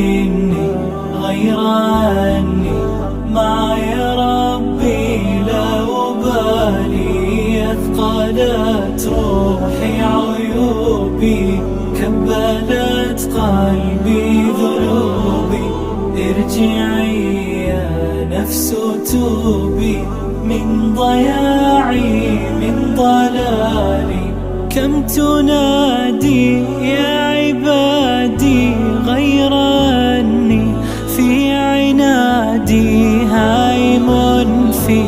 مني غير أني معي ربي لا أبالي. أثقلت روحي عيوبي كبلت قلبي ذنوبي. ارجعي يا نفس توبي من ضياعي من ضلالي. كم تنادي يا عبادي غير أني في عنادي هائم في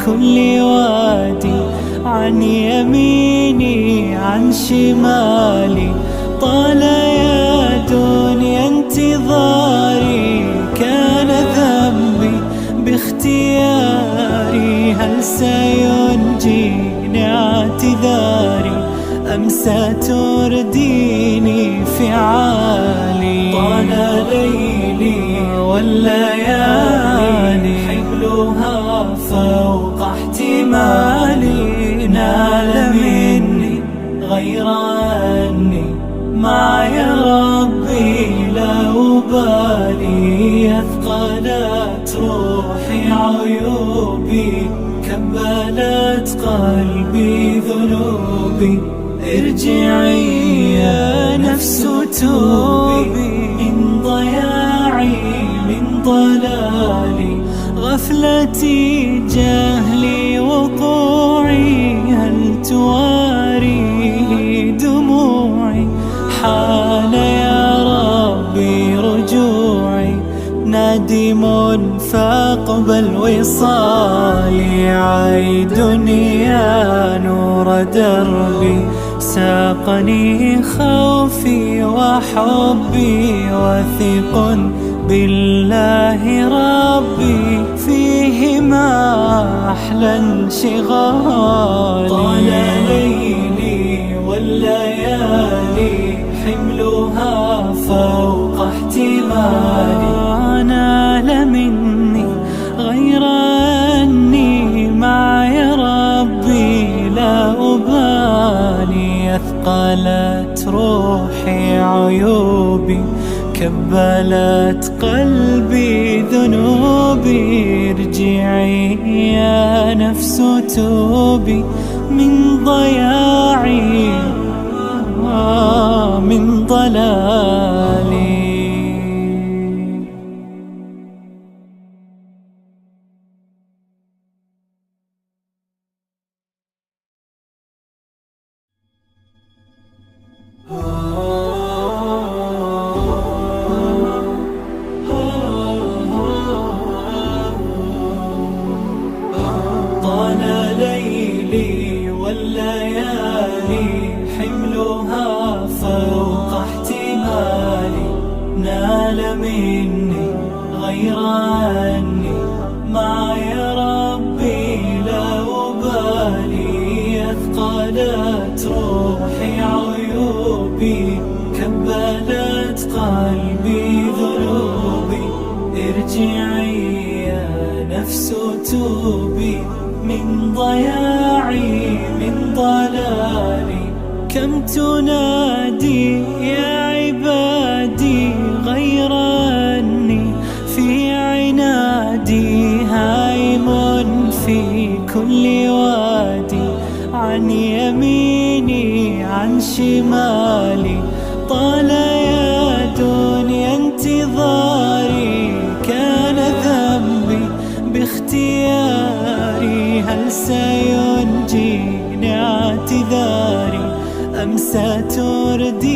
كل وادي. عن يميني عن شمالي طال يا دنيا انتظاري. كان ذنبي باختياري هل سينجيني اعتذاري أم سترديني فعالي. طال ليلي والليالي حملها فوق احتمالي. نال مني غير أني معي ربي لا أبالي. أثقلت روحي عيوبي كبلت قلبي ذنوبي. ارجعي يا نفس توبي من ضياعي من ضلالي. غفلتي جهلي وقوعي هل تواري دموعي. حان يا ربي رجوعي نادم فاقبل وصالي. عيد يا نور دربي ساقني خوفي وحبي. وثق بالله ربي فيهما أحلى انشغالي. طال ليلي والليالي حملها فوق احتمالي. نال مني غير أني معي ربي لا أبالي. أثقلت روحي عيوبي كبلت قلبي ذنوبي. ارجعي يا نفس توبي من ضياعي من ضلالي. طال ليلي والليالي حملها فوق احتمالي. نال مني غير أني معي ربي لا أبالي. أثقلت روحي عيوبي كبلت قلبي ذنوبي. ارجعي يا نفس توبي من ضياعي من ضلالي. كم تنادي يا عبادي غير أني في عنادي هائم في كل وادي. عن يميني عن شمالي طال يا دنيا انتظاري. كان ذنبي باختياري هل سينجيني اعتذاري أم سترديني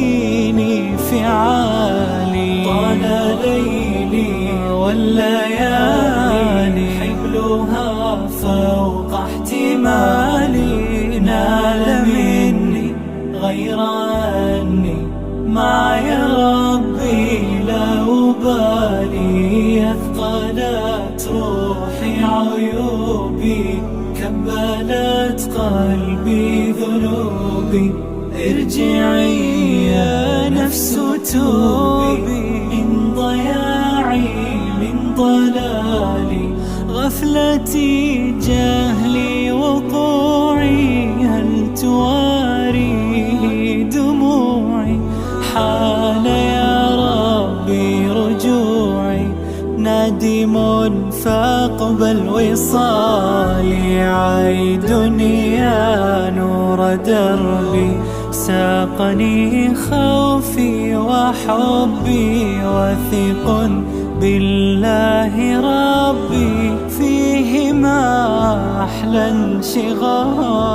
فعالي. طال ليلي والليالي حملها فوق احتمالي. نال مني غير أني معي ربي لا أبالي. أثقلت روحي عيوبي كبلت قلبي ذنوبي. ارجعي يا نفس توبي من ضياعي من ضلالي. غفلتي جهلي وقوعي هل تواري دموعي. حان يا ربي رجوعي نادم فاقبل وصالي، عيد يا نور دربي ساقني خوفي وحبي، وثق بالله ربي فيه ما أحلى انشغالي.